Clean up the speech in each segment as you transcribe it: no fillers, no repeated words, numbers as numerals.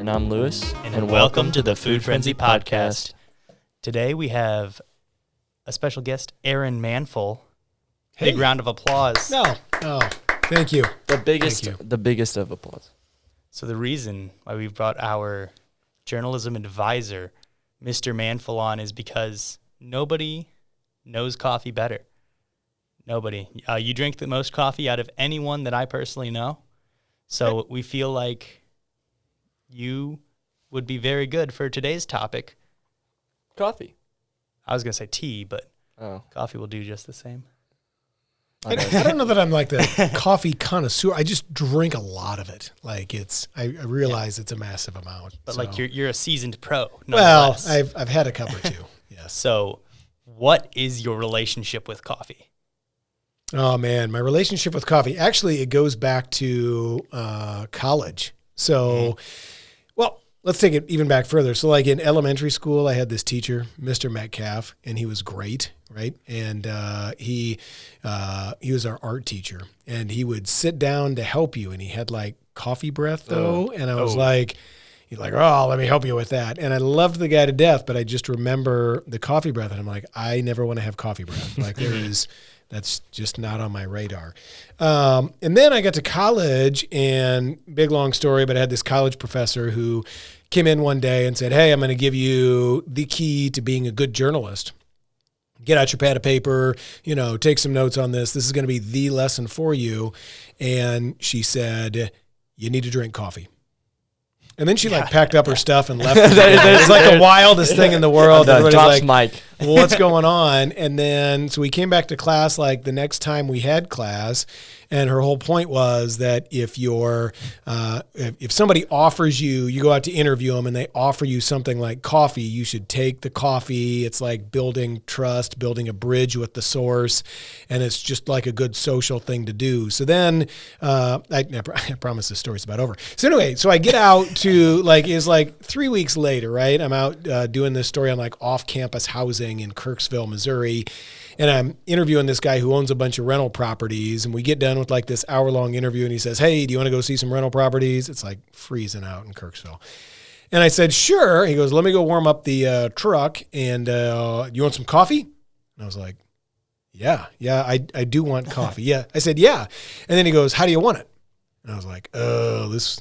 And I'm Louis. And welcome to the Food Frenzy Podcast. Today we have a special guest, Aaron Manfull. Hey. Big round of applause. No, thank you. The biggest of applause. So the reason why we've brought our journalism advisor, Mr. Manfull, on is because nobody knows coffee better. Nobody. You drink the most coffee out of anyone that I personally know. So we feel like you would be very good for today's topic. Coffee. I was going to say tea, but coffee will do just the same. I don't know that I'm like the coffee connoisseur. I just drink a lot of it. Like I realize it's a massive amount. But like you're a seasoned pro. Well, I've had a cup or two. Yes. So what is your relationship with coffee? Oh man, my relationship with coffee, actually it goes back to college. So, well, let's take it even back further. So like in elementary school, I had this teacher, Mr. Metcalf, and he was great, right? And he was our art teacher, and he would sit down to help you, and he had like coffee breath though, and I was like, he's like, oh, let me help you with that. And I loved the guy to death, but I just remember the coffee breath, and I'm like, I never want to have coffee breath. Like that's just not on my radar. And then I got to college, and big, long story, but I had this college professor who came in one day and said, hey, I'm going to give you the key to being a good journalist. Get out your pad of paper, take some notes on this. This is going to be the lesson for you. And she said, you need to drink coffee. And then she packed up her stuff and left. It was like the wildest thing in the world. Drops mic. Well, what's going on? And then, so we came back to class like the next time we had class, and her whole point was that if somebody offers you go out to interview them and they offer you something like coffee, you should take the coffee. It's like building trust, building a bridge with the source, and it's just like a good social thing to do. So then, I promise this story's about over. So anyway, so I get out to it's like 3 weeks later, right? I'm out doing this story on like off-campus housing in Kirksville, Missouri. And I'm interviewing this guy who owns a bunch of rental properties. And we get done with like this hour-long interview, and he says, hey, do you want to go see some rental properties? It's like freezing out in Kirksville. And I said, sure. He goes, let me go warm up the truck. And you want some coffee? And I was like, yeah, I do want coffee. Yeah. I said, yeah. And then he goes, how do you want it? And I was like, oh, this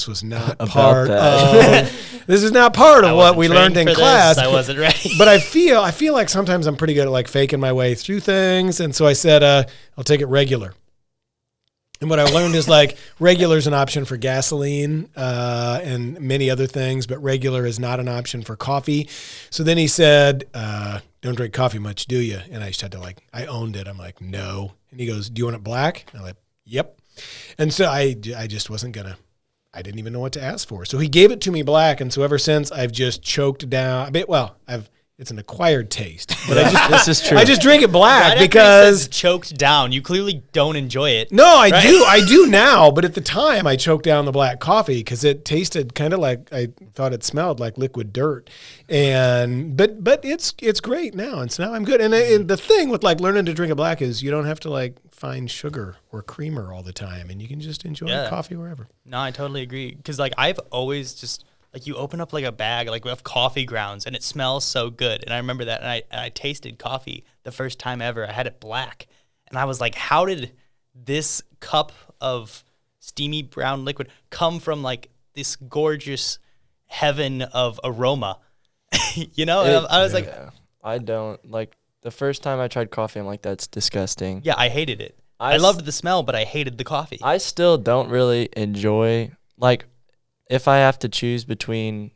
was not part of this is not part of what we learned in class. I wasn't ready. But I feel like sometimes I'm pretty good at like faking my way through things. And so I said, I'll take it regular. And what I learned is like regular is an option for gasoline and many other things, but regular is not an option for coffee. So then he said, don't drink coffee much, do you? And I just had to I owned it. I'm like, no. And he goes, do you want it black? And I'm like, yep. And so I just wasn't going to. I didn't even know what to ask for. So he gave it to me black, and so ever since I've just choked down. It's an acquired taste. But this is true. I just drink it black right because choked down. You clearly don't enjoy it. No, I do now, but at the time I choked down the black coffee because it tasted kind of like I thought it smelled like liquid dirt. And but it's great now, and so now I'm good. And the thing with learning to drink it black is you don't have to find sugar or creamer all the time, and you can just enjoy coffee wherever. No, I totally agree because I've always just you open up a bag of coffee grounds and it smells so good, and I remember that, and I tasted coffee the first time ever. I had it black, and I was like, how did this cup of steamy brown liquid come from this gorgeous heaven of aroma? I was like, I don't the first time I tried coffee, I'm like, that's disgusting. Yeah, I hated it. I loved the smell, but I hated the coffee. I still don't really enjoy, if I have to choose between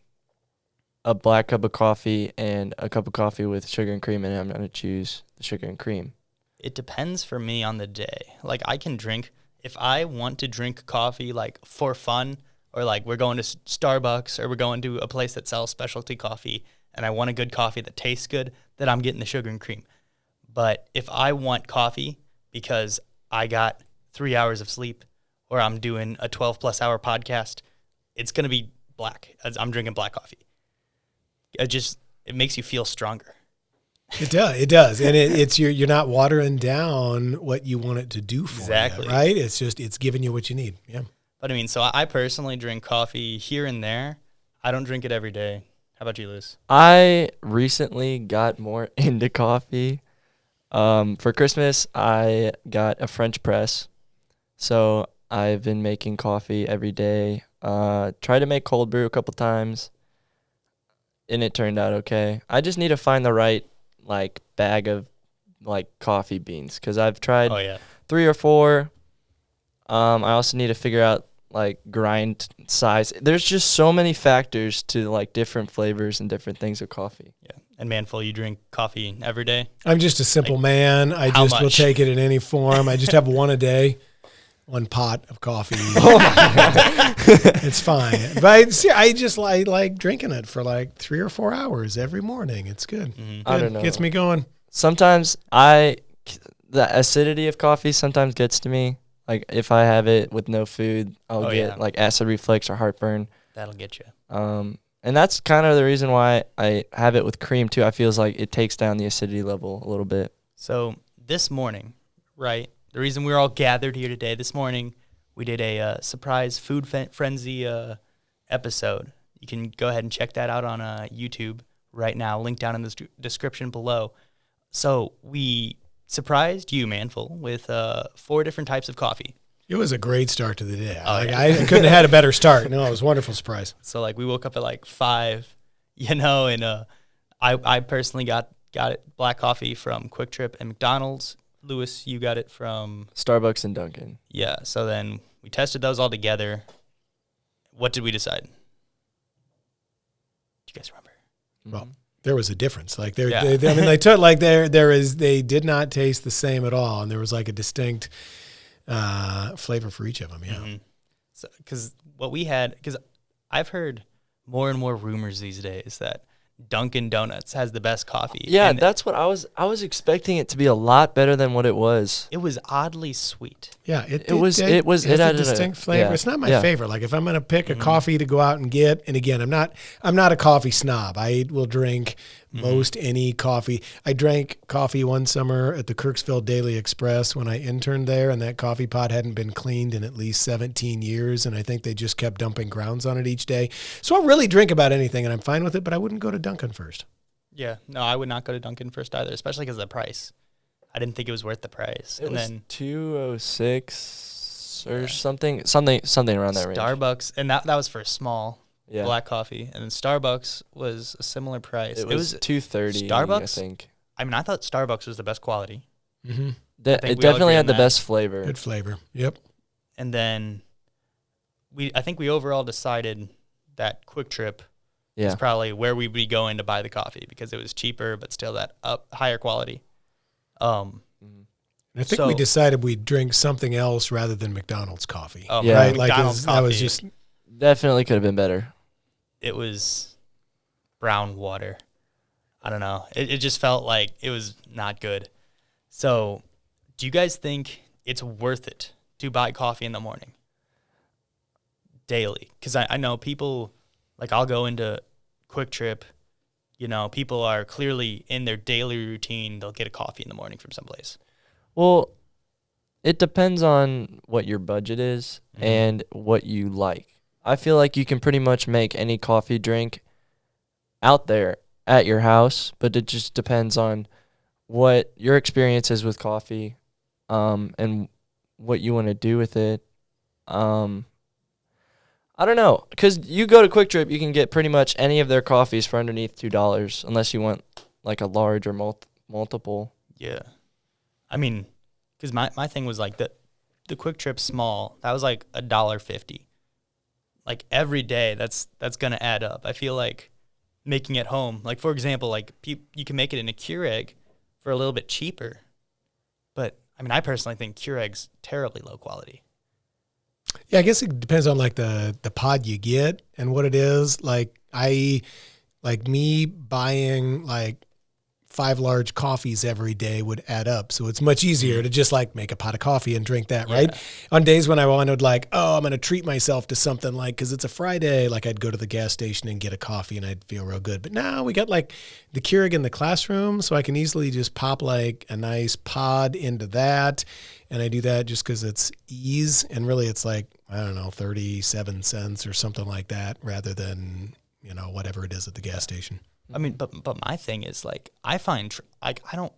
a black cup of coffee and a cup of coffee with sugar and cream in it, I'm going to choose the sugar and cream. It depends for me on the day. I can drink, if I want to drink coffee for fun, or we're going to Starbucks, or we're going to a place that sells specialty coffee, and I want a good coffee that tastes good, then I'm getting the sugar and cream. But if I want coffee because I got 3 hours of sleep, or I'm doing a 12-plus hour podcast, it's going to be black. I'm drinking black coffee. It makes you feel stronger. It does. And it's you're not watering down what you want it to do for you, right? It's giving you what you need. Yeah. But I mean, so I personally drink coffee here and there. I don't drink it every day. How about you, Liz? I recently got more into coffee. For Christmas, I got a French press. So I've been making coffee every day. Tried to make cold brew a couple times, and it turned out okay. I just need to find the right like bag of like coffee beans because I've tried Oh, yeah. 3 or 4. I also need to figure out like grind size. There's just so many factors to like different flavors and different things of coffee. Yeah. And Manfull, you drink coffee every day? I'm just a simple man. I how just will much? take it in any form. I just have one a day, 1 pot of coffee. It's fine. But I like drinking it for like 3 or 4 hours every morning. It's good. Mm-hmm. I don't know. Gets me going. Sometimes the acidity of coffee sometimes gets to me. Like if I have it with no food, I'll Oh, get yeah. like acid reflux or heartburn. That'll get you. And that's kind of the reason why I have it with cream too. I feels like it takes down the acidity level a little bit. So this morning, right, the reason we're all gathered here today, this morning, we did a surprise food frenzy episode. You can go ahead and check that out on YouTube right now, link down in the description below. So we surprised you, Manfull, with 4 different types of coffee. It was a great start to the day. Oh, Like, yeah. I couldn't have had a better start. No, it was a wonderful surprise. So like we woke up at like 5, and I personally got it black coffee from Quick Trip and McDonald's. Lewis, you got it from Starbucks and Dunkin'. Yeah. So then we tested those all together. What did we decide? Do you guys remember? Well, there was a difference. Like Yeah. they took like they did not taste the same at all, and there was like a distinct flavor for each of them. Yeah. Mm-hmm. So because I've heard more and more rumors these days that Dunkin' Donuts has the best coffee. Yeah, And that's what I was expecting it to be a lot better than what it was. it was oddly sweet. Yeah, It has had a a distinct flavor. yeah, It's not my yeah. favorite. Like if I'm gonna pick a coffee to go out and get, and again, I'm not a coffee snob. I will drink most any coffee. I drank coffee one summer at the Kirksville Daily Express when I interned there, and that coffee pot hadn't been cleaned in at least 17 years, and I think they just kept dumping grounds on it each day. So I'll really drink about anything, and I'm fine with it, but I wouldn't go to Dunkin' first. Yeah. No, I would not go to Dunkin' first either, especially because of the price. I didn't think it was worth the price. It and was then $206 or Yeah. something around that range. Starbucks, and that was for a small Yeah. black coffee, and then Starbucks was a similar price. It was $230. Starbucks? I think. I mean, I thought Starbucks was the best quality. Mm-hmm. think It we all definitely agree had on the that. best flavor. Good flavor. Yep. And then I think we overall decided that Quick Trip Yeah. is probably where we'd be going to buy the coffee because it was cheaper, but still that higher quality. I think So- we decided we'd drink something else rather than McDonald's coffee. Oh, Yeah. Right? Like McDonald's that was coffee. just Definitely could have been better. It was brown water. I don't know. It just felt like it was not good. So, do you guys think it's worth it to buy coffee in the morning daily? Because I know people, like I'll go into Quick Trip, people are clearly in their daily routine. They'll get a coffee in the morning from someplace. Well, it depends on what your budget is Mhm. and what you like. I feel like you can pretty much make any coffee drink out there at your house, but it just depends on what your experience is with coffee, and what you want to do with it. I don't know, because you go to Quick Trip, you can get pretty much any of their coffees for underneath $2, unless you want like a large or multiple. Yeah. I mean, because my thing was like the Quick Trip small, that was like $1.50. Like every day, that's going to add up. I feel like making it home, like for example, like you can make it in a Keurig for a little bit cheaper. But I mean, I personally think Keurig's terribly low quality. Yeah, I guess it depends on like the pod you get and what it is. Like me buying like 5 large coffees every day would add up. So it's much easier to just like make a pot of coffee and drink that, right? On days when I wanted like, oh, I'm going to treat myself to something like, because it's a Friday, like I'd go to the gas station and get a coffee and I'd feel real good. But now we got like the Keurig in the classroom, so I can easily just pop like a nice pod into that. And I do that just because it's ease. And really it's like, I don't know, 37 cents or something like that rather than, you know, whatever it is at the gas station. I mean, but my thing is like I find like I don't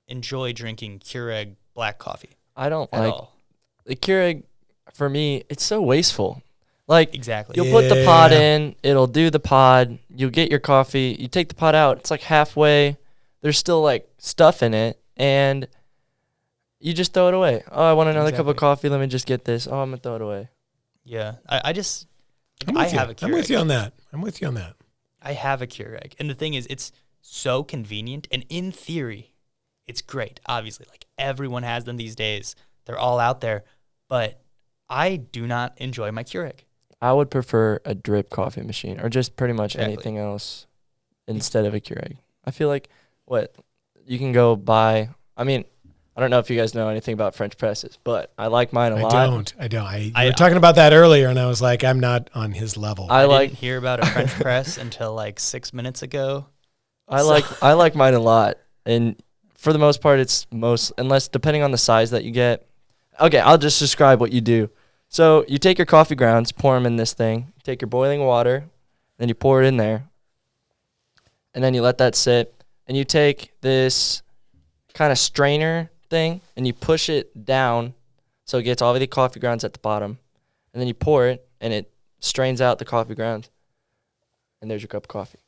enjoy drinking Keurig black coffee. I don't at like all. the Keurig. For me, it's so wasteful. Like Exactly. you'll put the pod in, it'll do the pod. You'll get your coffee. You take the pod out. It's like halfway. There's still like stuff in it, and you just throw it away. Oh, I want another cup of coffee. Let me just get this. Oh, I'm gonna throw it away. Yeah, I just I'm I with have you. a Keurig. I'm with you on that. I'm with you on that. I have a Keurig. And the thing is, it's so convenient. And in theory, it's great. Obviously, like everyone has them these days. They're all out there. But I do not enjoy my Keurig. I would prefer a drip coffee machine or just pretty much Exactly. anything else instead of a Keurig. I feel like what you can go buy. I mean, I don't know if you guys know anything about French presses, but I like mine a lot. I don't. You were talking about that earlier, and I was like, I'm not on his level. I didn't hear about a French press until like 6 minutes ago. I like mine a lot, and for the most part, unless depending on the size that you get. Okay, I'll just describe what you do. So you take your coffee grounds, pour them in this thing. Take your boiling water, then you pour it in there, and then you let that sit. And you take this kind of strainer thing, and you push it down so it gets all of the coffee grounds at the bottom. And then you pour it, and it strains out the coffee grounds. And there's your cup of coffee.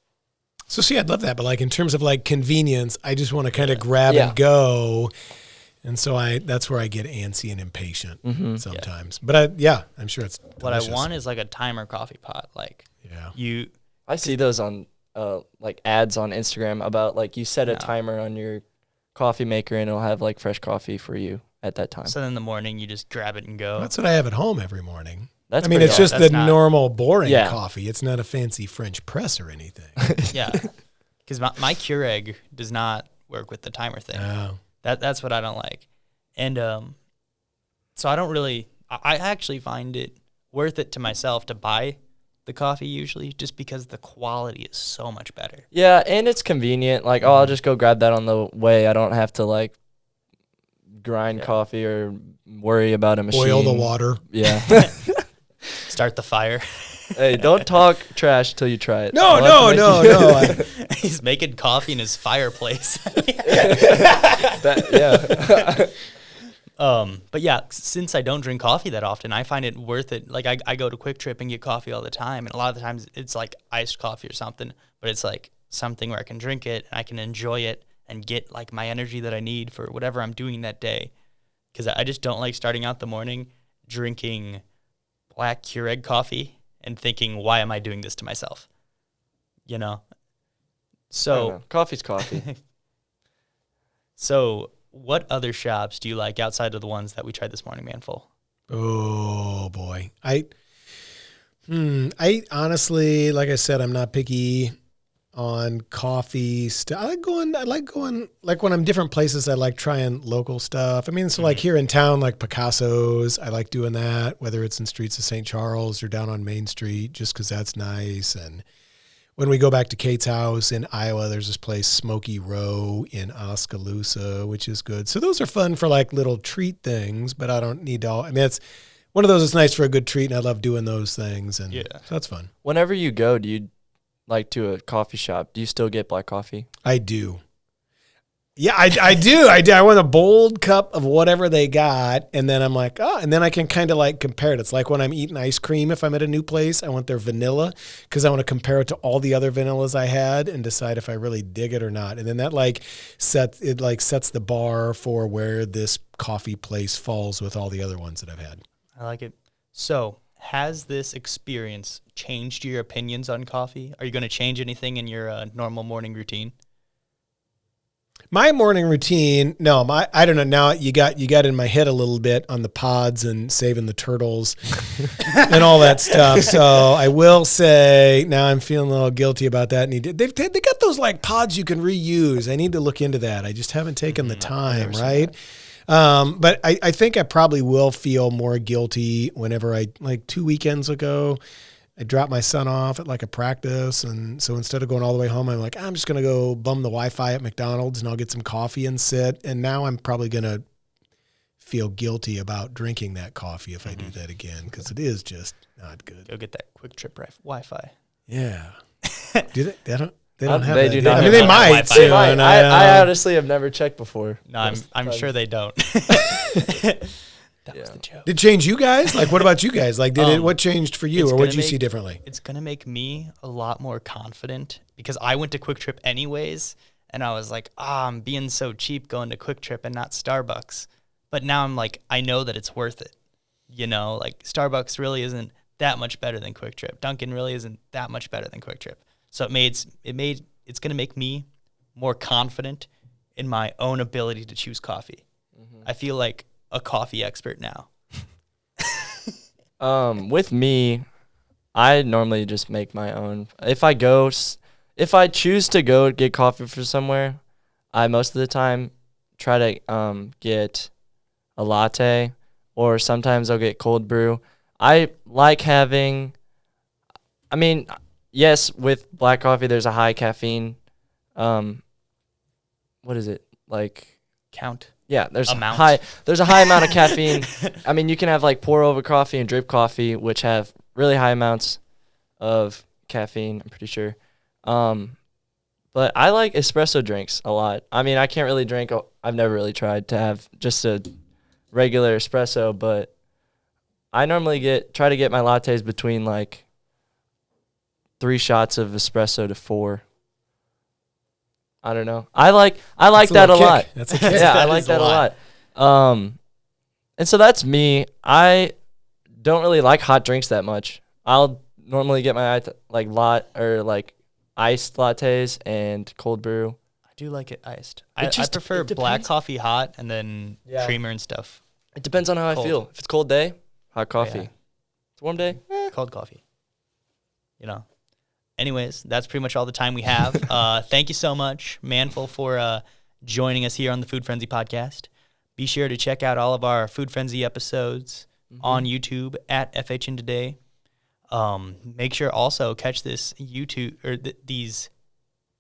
So see, I'd love that, but like in terms of like convenience, I just want to kind of grab and go. And so that's where I get antsy and impatient sometimes. Yeah. But I'm sure it's delicious. What I want is like a timer coffee pot. Like I see those on like ads on Instagram about like you set a timer on your coffee maker and it'll have like fresh coffee for you at that time. So then in the morning you just grab it and go. That's what I have at home every morning. It's just the normal boring coffee. It's not a fancy French press or anything. Yeah, because my Keurig does not work with the timer thing. Oh. That's what I don't like, and so I don't really. I actually find it worth it to myself to buy the coffee usually, just because the quality is so much better. Yeah, and it's convenient. Like, I'll just go grab that on the way. I don't have to like grind coffee or worry about a machine. Boil the water. Yeah. Start the fire. Hey, don't talk trash till you try it. No. He's making coffee in his fireplace. But yeah, since I don't drink coffee that often, I find it worth it. Like I go to Quick Trip and get coffee all the time, and a lot of the times it's like iced coffee or something, but it's like something where I can drink it and I can enjoy it and get like my energy that I need for whatever I'm doing that day. Because I just don't like starting out the morning drinking black Keurig coffee and thinking, why am I doing this to myself? You know? So coffee's coffee. So what other shops do you like outside of the ones that we tried this morning, Manfull? Oh boy. I honestly, like I said, I'm not picky on coffee stuff. I like going, like when I'm different places, I like trying local stuff. I mean, so like here in town, like Picasso's, I like doing that, whether it's in streets of St. Charles or down on Main Street, just because that's nice. And when we go back to Kate's house in Iowa, there's this place, Smoky Row in Oskaloosa, which is good. So those are fun for like little treat things, but I don't need to all, I mean, it's one of those that's nice for a good treat, and I love doing those things. And so that's fun. Whenever you go, do you like to a coffee shop, do you still get black coffee? I do. Yeah, I do. I want a bold cup of whatever they got, and then I'm like, and then I can kind of like compare it. It's like when I'm eating ice cream, if I'm at a new place, I want their vanilla because I want to compare it to all the other vanillas I had and decide if I really dig it or not. And then that sets the bar for where this coffee place falls with all the other ones that I've had. I like it. So, has this experience changed your opinions on coffee? Are you going to change anything in your normal morning routine? My morning routine, I don't know. Now you got in my head a little bit on the pods and saving the turtles and all that stuff. So I will say now I'm feeling a little guilty about that. They got those like pods you can reuse. I need to look into that. I just haven't taken the time, right? But I think I probably will feel more guilty whenever like 2 weekends ago, I dropped my son off at like a practice. And so instead of going all the way home, I'm like, I'm just going to go bum the Wi-Fi at McDonald's and I'll get some coffee and sit. And now I'm probably going to feel guilty about drinking that coffee if I do that again, because it is just not good. Go get that Quick Trip Wi-Fi. Yeah. Do they? They don't have they that. do not I mean, have they that. might. Wi-Fi. Soon. I honestly have never checked before. No, I'm sure they don't. That was the joke. Did it change you guys? Like, what about you guys? Like, what changed for you, or what did you see differently? It's going to make me a lot more confident because I went to Quick Trip anyways, and I was like, I'm being so cheap going to Quick Trip and not Starbucks. But now I'm like, I know that it's worth it. You know, like Starbucks really isn't that much better than Quick Trip. Dunkin' really isn't that much better than Quick Trip. So it's going to make me more confident in my own ability to choose coffee. Mm-hmm. I feel like a coffee expert now. With me, I normally just make my own. If I choose to go get coffee for somewhere, I most of the time try to get a latte, or sometimes I'll get cold brew. I like having, yes, with black coffee there's a high caffeine. What is it like? Count. Yeah, there's amount. There's a high amount of caffeine. I mean, you can have like pour over coffee and drip coffee, which have really high amounts of caffeine, I'm pretty sure. But I like espresso drinks a lot. I mean, I can't really drink. I've never really tried to have just a regular espresso, but I normally try to get my lattes between like 3 shots of espresso to 4. I don't know. I like that a lot. That's a kick. Yeah, I like that a lot. And so that's me. I don't really like hot drinks that much. I'll normally get my iced lattes and cold brew. I do like it iced. I prefer black coffee hot and then creamer and stuff. It depends on how I feel. If it's a cold day, hot coffee. Yeah. It's a warm day, cold coffee. You know. Anyways, that's pretty much all the time we have. Thank you so much, Manfull, for joining us here on the Food Frenzy podcast. Be sure to check out all of our Food Frenzy episodes on YouTube at FHNtoday. Make sure also catch this YouTube or these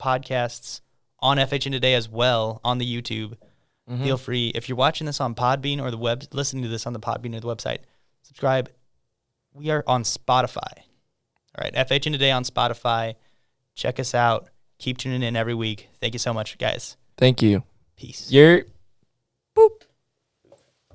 podcasts on FHNtoday as well on the YouTube. Mm-hmm. Feel free, if you're watching this on Podbean or listening to this on the Podbean or the website, subscribe. We are on Spotify. All right, FHNtoday on Spotify. Check us out. Keep tuning in every week. Thank you so much, guys. Thank you. Peace. Boop.